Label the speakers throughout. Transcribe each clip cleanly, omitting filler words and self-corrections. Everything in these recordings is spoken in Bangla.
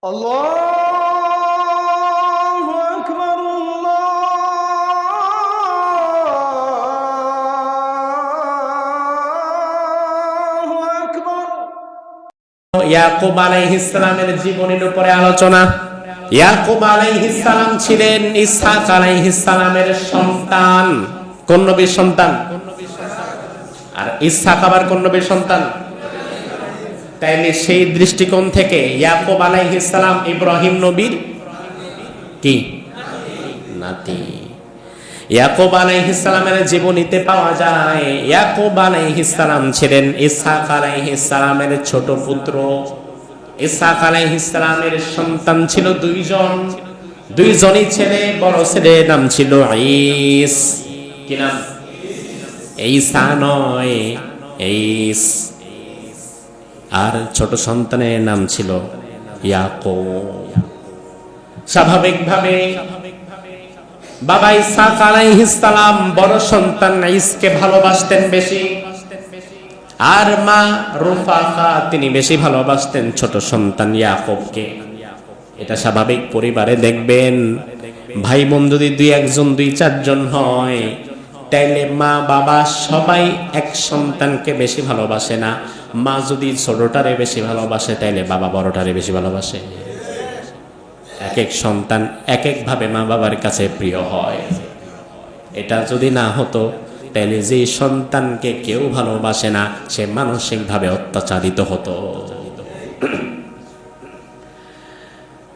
Speaker 1: আল্লাহু আকবার, আল্লাহু আকবার।
Speaker 2: ইয়াকুব আলাইহিস সালামের জীবনের উপরে আলোচনা। ইয়াকুব আলাইহিস সালাম ছিলেন ইসহাক আলাইহিস সালামের সন্তান। কোন নবীর সন্তান? আর ইসহাক আবার কোন নবীর সন্তান? তাইলে সেই দৃষ্টিকোণ থেকে ইয়াকুব আলাইহিস সালাম ইব্রাহিম নবীর কি নাতি। ইয়াকুব আলাইহিস সালামের জীবনীতে পাওয়া যায় ইয়াকুব আলাইহিস সালাম ছিলেন ইসহাক আলাইহিস সালামের ছোট পুত্র। ইসহাক আলাইহিস সালামের সন্তান ছিল দুইজনই ছেলে। বড় ছেলের নাম ছিল ঈস। কি নাম? ঈসা নয়, ঈস। আর ছোট সন্তানের নাম ছিল ইয়াকুব। স্বাভাবিকভাবে বাবা ইসহাক আলাইহিস সালাম বড় সন্তান ঈসকে ভালোবাসতেন বেশি, আর মা রুফাকা তিনি বেশি ভালোবাসতেন ছোট সন্তান ইয়াকুবকে। এটা স্বাভাবিক পরিবারে দেখবেন ভাই বোন যদি দুই একজন দুই চারজন হয়, তাইলে মা বাবা সবাই এক সন্তানকে বেশি ভালোবাসে না। মা যদি ছোটটারে বেশি ভালোবাসে, তাইলে বাবা বড়টারে বেশি ভালোবাসে। এক এক সন্তান এক এক ভাবে মা বাবার কাছে প্রিয় হয়। এটা যদি না হতো, তাহলে যে সন্তানকে কেউ ভালোবাসে না সে মানসিকভাবে অত্যাচারিত হতো।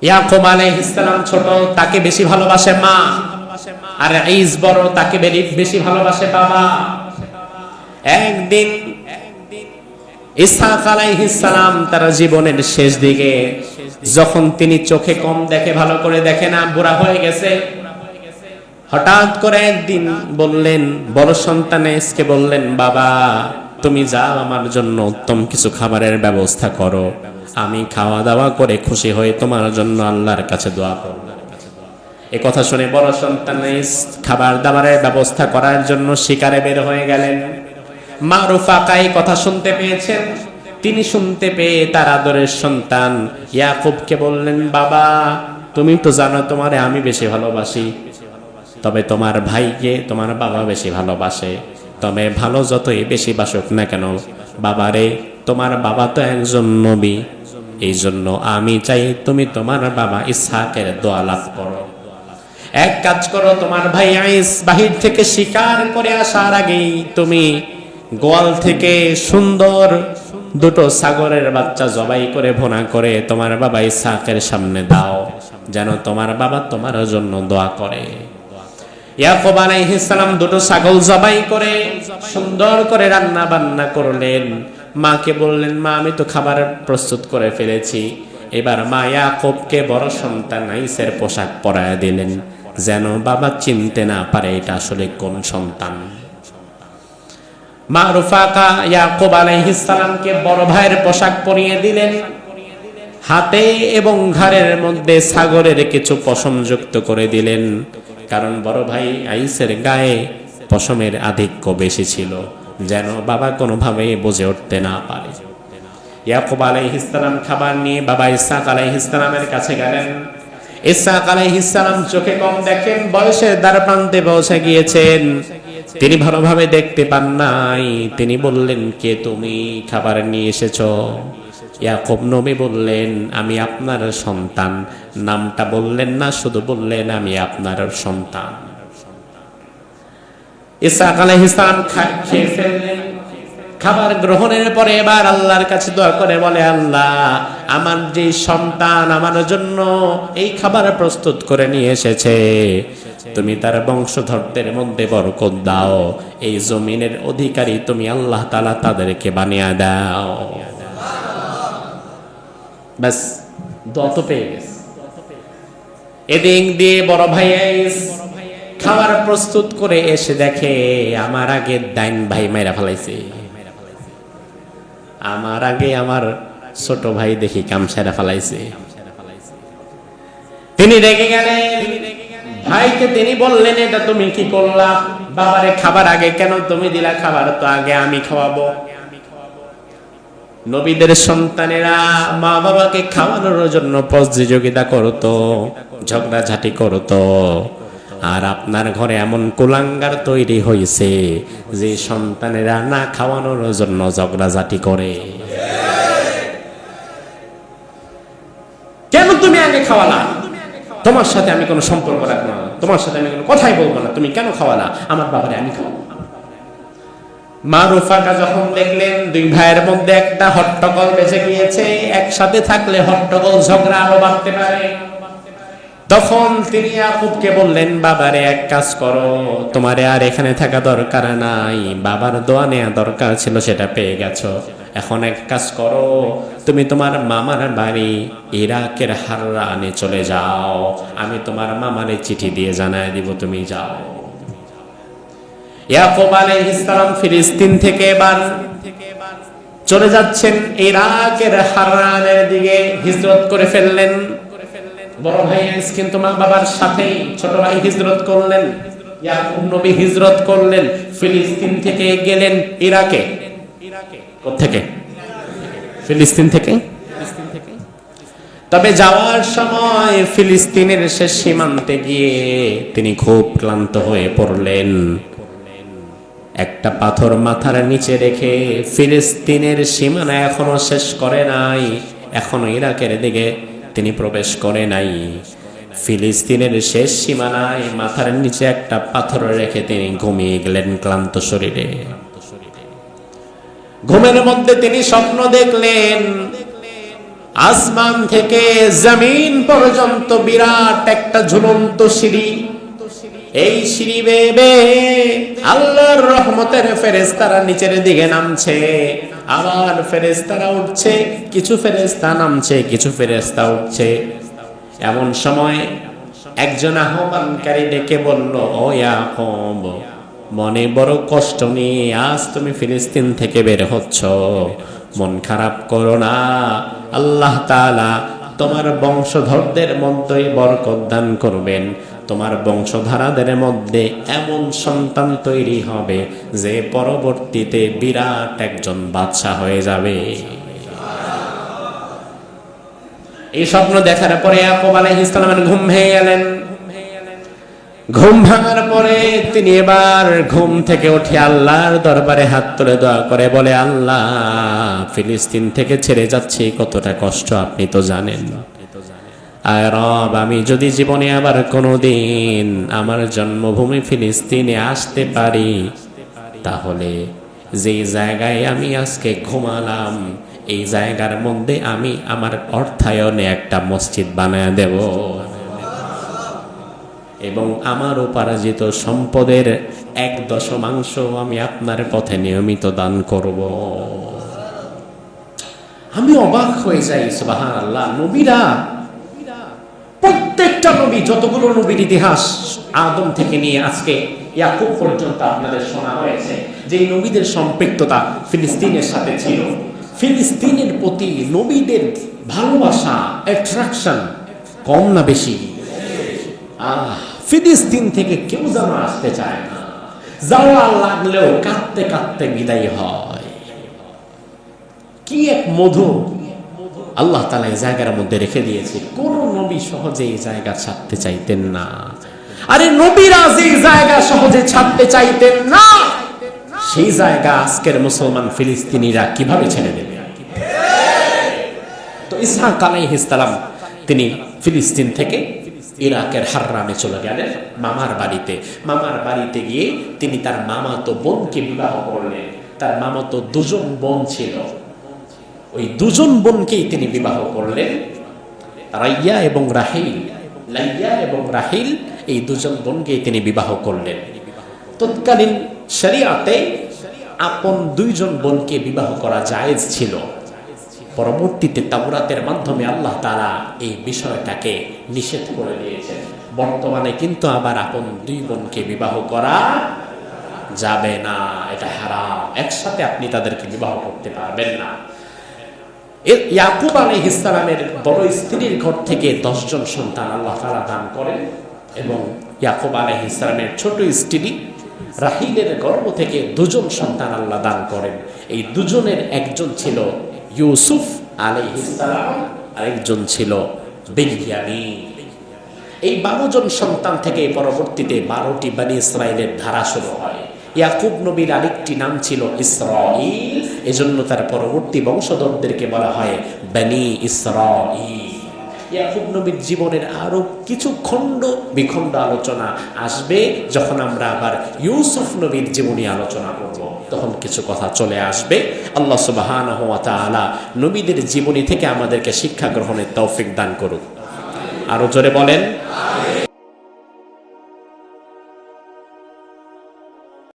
Speaker 2: ইয়াকুব আলাইহিস সালাম ছোট, তাকে বেশি ভালোবাসে মা, আর ঈস বড়, তাকে বেশি ভালোবাসে বাবা। একদিন ইসহাক আলাইহিস সালাম তার জীবনের শেষ দিকে, যখন তিনি চোখে কম দেখে, ভালো করে দেখে না, বুড়া হয়ে গেছে, হঠাৎ করে একদিন বললেন, বড় সন্তান ঈসকে বললেন, বাবা তুমি যাও, আমার জন্য উত্তম কিছু খাবারের ব্যবস্থা করো, আমি খাওয়া দাওয়া করে খুশি হয়ে তোমার জন্য আল্লাহর কাছে দোয়া করব। এই কথা শুনে বড় সন্তান ঈস খাবার দাবারের ব্যবস্থা করার জন্য শিকারে বের হয়ে গেলেন। মা রুফাকা এই কথা শুনতে পেয়েছেন। তিনি শুনতে পেয়ে তার আদরের সন্তান ইয়াকুবকে বললেন, বাবা তুমি তো জানো তোমারে আমি বেশি ভালোবাসি, তবে তোমার ভাইকে তোমার বাবা বেশি ভালোবাসে। তবে ভালো যতই বেশি বাসুক না কেন, বাবারে তোমার বাবা তো একজন নবী, এই জন্য আমি চাই তুমি তোমার বাবা ইসহাকের দোয়া লাভ করো। এক কাজ করো, তোমার ভাই ঈস বাহির থেকে শিকার করে আসার আগেই তুমি গোয়াল থেকে সুন্দর দুটো ছাগলের বাচ্চা জবাই করে ভুনা করে তোমার বাবা ইসহাকের সামনে দাও, যেন তোমার বাবা তোমার জন্য দোয়া করে। ইয়াকুব আলাইহিস সালাম দুটো ছাগল জবাই করে সুন্দর করে রান্না বান্না করলেন। মাকে বললেন, মা আমি তো খাবার প্রস্তুত করে ফেলেছি। এবার মা ইয়াকুবকে বড় সন্তান ঈসের পোশাক পরায় দিলেন, যেন বাবা চিনতে না পারে এটা আসলে কোন সন্তান। মা রুফাকা ইয়াকুব আলাইহিস সালামকে বড় ভাইয়ের পোশাক পরিয়ে দিলেন। হাতে এবং ঘাড়ের মধ্যে ছাগলের কিছু পশম যুক্ত করে দিলেন, কারণ বড় ভাই ঈসের গায়ে পশমের আধিক্য বেশি ছিল, যেন বাবা কোনোভাবেই বুঝে উঠতে না পারে। ইয়াকুব আলাইহিস সালাম খাবার নিয়ে বাবা ইসহাক আলাইহিস সালামের কাছে গেলেন। ইসহাক আলাইহিস সালাম চোখে কম দেখেন, বয়সের দ্বারপ্রান্তে পৌঁছে গিয়েছেন, তিনি ভালোভাবে দেখতে পান নাই। তিনি বললেন, কে তুমি, খাবার নিয়ে এসেছো? ইয়াকুব নবী বললেন, আমি আপনার সন্তান। নামটা বললেন না, শুধু বললেন আমি আপনার সন্তান। ইসহাক আলাইহিস সালাম খেয়ে ফেললেন। খাবার গ্রহণের পরে এবার আল্লাহর কাছে দোয়া করে বলে, আল্লাহ আমার যে সন্তান আমার জন্য এই খাবার প্রস্তুত করে নিয়ে এসেছে, তুমি তার বংশধরদের মধ্যে বরকত দাও, এই জমিনের অধিকারী তুমি আল্লাহ তাআলা তাদেরকে বানিয়ে দাও। বাস দোয়া তো পেয়ে গেছে। এদিক দিয়ে বড় ভাই ঈস খাবার প্রস্তুত করে এসে দেখে আমার আগে ডাইন ভাই মাইরা ফেলাইছে, আমার আগে আমার ছোট ভাই দেখি কামসারা ফেলাইছে। তিনি রেগে গেলেন, ভাইকে তিনি বললেন, এটা তুমি কি করলা? বাবারে খাবার আগে কেন তুমি দিলা? খাবার তো আগে আমি খাওয়াবো। নবীদের সন্তানেরা মা বাবাকে খাওয়ানোর জন্য প্রতিযোগিতা করতো, ঝগড়াঝাটি করতো। আর আপনার ঘরে এমন কুলাঙ্গার তৈরি হয়েছে যে সন্তানেরা না খাওয়ানোর জন্য ঝগড়াঝাটি করে। কেন তুমি আগে খাওয়ালা? তোমার সাথে আমি কোনো সম্পর্ক রাখবো না, তোমার সাথে আমি কোনো কথাই বলবো না, তুমি কেন খাওয়ালা? আমার বাবারে আমি খাওয়াবো। মা রুফাকা যখন দেখলেন দুই ভাইয়ের মধ্যে একটা হট্টগোল বেঁচে গিয়েছে, একসাথে থাকলে হট্টগোল ঝগড়া আরো বাড়তে পারে, তখন তিনি ইয়াকুবকে বললেন, বাবারে এক কাজ করো, তোমারে আর এখানে থাকা দরকার নাই, বাবার দোয়া নেওয়া দরকার ছিল, সেটা পেয়ে গেছো। এখন এক কাজ করো, তুমি তোমার মামার বাড়ি ইরাকের হাররানে চলে যাও, আমি তোমার মামারে চিঠি দিয়ে জানায় দিব, তুমি যাও। ইয়াকুব আলাইহিস সালাম ফিলিস্তিন থেকে এবার চলে যাচ্ছেন ইরাকের হাররানের দিকে, হিজরত করে ফেললেন। বড় ভাই কিন্তু মা বাবার সাথে, ছোট ভাই হিজরত করলেন। ইয়াকুব নবী হিজরত করলেন, ফিলিস্তিন থেকে গেলেন ইরাকে। কোত্থেকে? ফিলিস্তিন থেকে। তবে যাওয়ার সময় ফিলিস্তিনের শেষ সীমান্তে গিয়ে তিনি খুব ক্লান্ত হয়ে পড়লেন। একটা পাথর মাথার নিচে রেখে ফিলিস্তিনের সীমানা এখনো শেষ করে নাই, এখনো ইরাকের দিকে তিনি প্রবেশ করে নাই। ফিলিস্তিনের শেষ সীমানায় মাথার নিচে একটা পাথর রেখে তিনি ঘুমিয়ে গেলেন ক্লান্ত শরীরে। ঘুমের মধ্যে তিনি স্বপ্ন দেখলেন, আসমান থেকে জমিন পর্যন্ত বিরাট একটা ঝুলন্ত সিঁড়ি, এই সিঁড়ি বেয়ে বেয়ে আল্লাহর রহমতের ফেরেশতারা নিচের দিকে নামছে, আবার ফেরেশতারা উঠছে, কিছু ফেরেশতা নামছে, কিছু ফেরেশতা উঠছে। এমন সময় একজন আহ্বানকারী ডেকে বলল, ও ইয়াকুব, মনে বড় কষ্ট নিয়ে আজ তুমি ফিলিস্তিন থেকে বের হচ্ছ, মন খারাপ করো না, আল্লাহ তাআলা তোমার বংশধরদের মধ্যেই বরকত দান করবেন, তোমার বংশধারাদের মধ্যে এমন সন্তান তৈরি হবে যে পরবর্তীতে বিরাট একজন বাদশা হয়ে যাবে। এই স্বপ্ন দেখার পরে ইয়াকুব আলাইহিস সালামের ঘুম ভেঙে গেলেন। ঘুম ভাঙার পরে তিনি এবার ঘুম থেকে উঠে আল্লাহর দরবারে হাত তুলে দোয়া করে বলে, আল্লাহ, ফিলিস্তিন থেকে ছেড়ে যাচ্ছি, কতটা কষ্ট আপনি তো জানেন। আয় রব, আমি যদি জীবনে আবার কোনোদিন আমার জন্মভূমি ফিলিস্তিনে আসতে পারি, তাহলে যেই জায়গায় আমি আজকে ঘুমালাম এই জায়গার মধ্যে আমি আমার অর্থায়নে একটা মসজিদ বানায় দেব এবং আমার উপার্জিত সম্পদের 1/10 আমি আপনার পথে নিয়মিত দান করব। আমি অবাক হয়ে যাই, সুবহানাল্লাহ। নবীরা, প্রত্যেকটা নবী, যতগুলো নবীর ইতিহাস আদম থেকে নিয়ে আজকে ইয়াকুব পর্যন্ত আপনাদের শোনা হয়েছে, যে নবীদের সম্পৃক্ততা ফিলিস্তিনের সাথে ছিল। ফিলিস্তিনের প্রতি নবীদের ভালোবাসা, অ্যাট্রাকশন কম না বেশি? ফিলিস্তিন থেকে কেউ যেন আসতে চায় না, যাওয়া লাগলেও কাঁদতে কাঁদতে বিদায় হয়। কি এক মধু আল্লাহ তাআলা এই জায়গার মধ্যে রেখে দিয়েছে। কোন নবী সহজে এই জায়গা ছাড়তে চাইতেন না। আরে নবীরা যে জায়গা সহজে ছাড়তে চাইতেন না, সেই জায়গা আজকের মুসলমান ফিলিস্তিনিরা কিভাবে ছেড়ে দেবে? তো ইসহাক আলাইহিস সালাম তিনি ফিলিস্তিন থেকে ইরাকের হাররানে চলে গেলেন মামার বাড়িতে। মামার বাড়িতে গিয়ে তিনি তার মামাতো বোনকে বিবাহ করলেন। তার মামাতো 2 বোন ছিল, ওই 2 বোনকেই তিনি বিবাহ করলেন, রাইয়া এবং রাহিল। লাইয়া এবং রাহিল, এই 2 বোনকেই তিনি বিবাহ করলেন। তৎকালীন শরিয়াতে আপন 2 বোনকে বিবাহ করা জায়েজ ছিল। পরবর্তীতে তাওরাতের মাধ্যমে আল্লাহ তাআলা এই বিষয়টাকে নিষেধ করে দিয়েছেন। বর্তমানে কিন্তু আবার আপন 2 বোনকে বিবাহ করা যাবে না, এটা হারাম। একসাথে আপনি তাদেরকে বিবাহ করতে পারবেন না। ইয়াকুব আলাইহিস সালামের বড় স্ত্রীর ঘর থেকে 10 জন সন্তান আল্লাহ তাআলা দান করেন এবং ইয়াকুব আলাইহিস সালামের ছোট স্ত্রী রাহিলের গর্ভ থেকে 2 জন সন্তান আল্লাহ দান করেন। এই 2 জনের একজন ছিল ইউসুফ আলাইহিস সালাম, আরেকজন ছিল বিনয়ামীন। এই 12 জন সন্তান থেকে পরবর্তীতে 12টি বনি ইসরাইলের ধারা শুরু হয়। ইয়াকুব নবীর আরেকটি নাম ছিল ইসরাঈল, এজন্য তার পরবর্তী বংশধরদেরকে বলা হয় বনি ইসরাঈল। ইয়াকুব নবীর জীবনের আরো কিছু খণ্ড বিখণ্ড আলোচনা আসবে যখন আমরা আবার ইউসুফ নবীর জীবনী আলোচনা করব, তখন কিছু কথা চলে আসবে। আল্লাহ সুবহানাহু ওয়া তাআলা নবীদের জীবনী থেকে আমাদেরকে শিক্ষা গ্রহণের তৌফিক দান করুক। আরো জোরে বলেন।